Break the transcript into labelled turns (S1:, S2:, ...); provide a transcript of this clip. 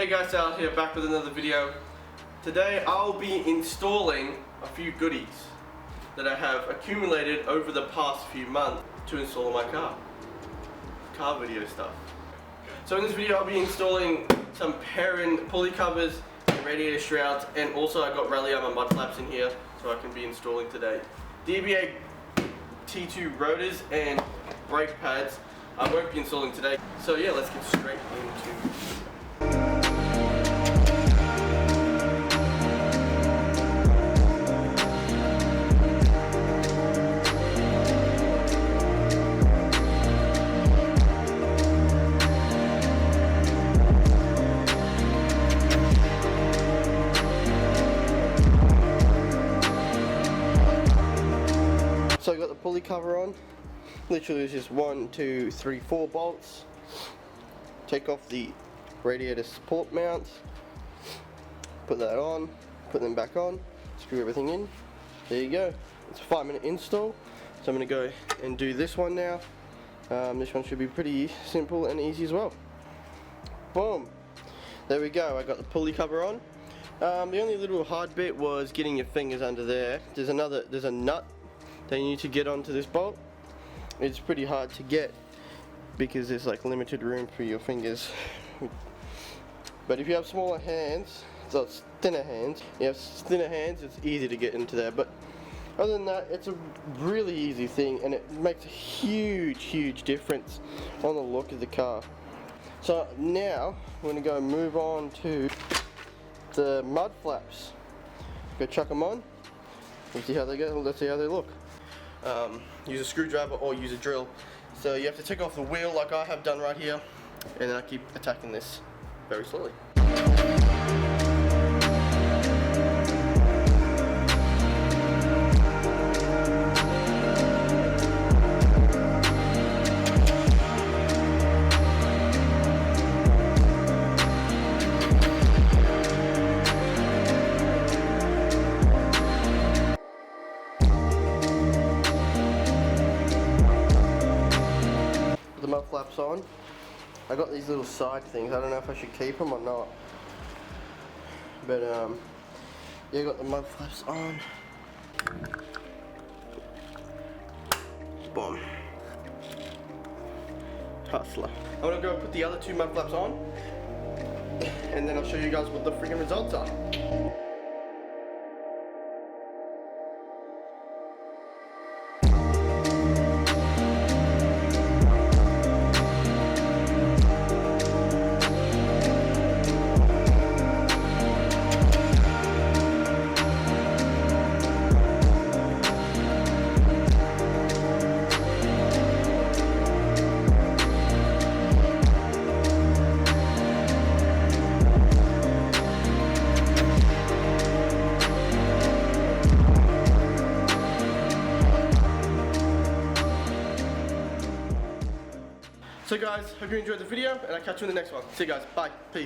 S1: Hey guys, Al here, back with another video. Today I'll be installing a few goodies that I have accumulated over the past few months to install in my car video stuff. So in this video I'll be installing some Perrin pulley covers and radiator shrouds, and also I got rally armor mud flaps in here so I can be installing today. DBA T2 rotors and brake pads I won't be installing today. So yeah, let's get straight into So I got the pulley cover on. Literally it's just 1, 2, 3, 4 bolts. Take off the radiator support mounts. Put that on. Put them back on. Screw everything in. There you go. It's a 5-minute install. So I'm going to go and do this one now. This one should be pretty simple and easy as well. Boom. There we go. I got the pulley cover on. The only little hard bit was getting your fingers under there. There's a nut that you need to get onto this bolt. It's pretty hard to get because there's like limited room for your fingers. But if you have smaller hands, so it's thinner hands, it's easy to get into there. But other than that, it's a really easy thing, and it makes a huge difference on the look of the car. So now we're going to go move on to the mud flaps. Go chuck them on. Let's see how they go. Let's see how they look. Use a screwdriver or use a drill. So you have to take off the wheel like I have done right here, and then I keep attacking this very slowly. The mud flaps on. I got these little side things. I don't know if I should keep them or not. But yeah, I got the mud flaps on. Boom. Hustler. I'm gonna go put the other 2 mud flaps on, and then I'll show you guys what the freaking results are. So guys, hope you enjoyed the video, and I'll catch you in the next one. See you guys, bye, peace.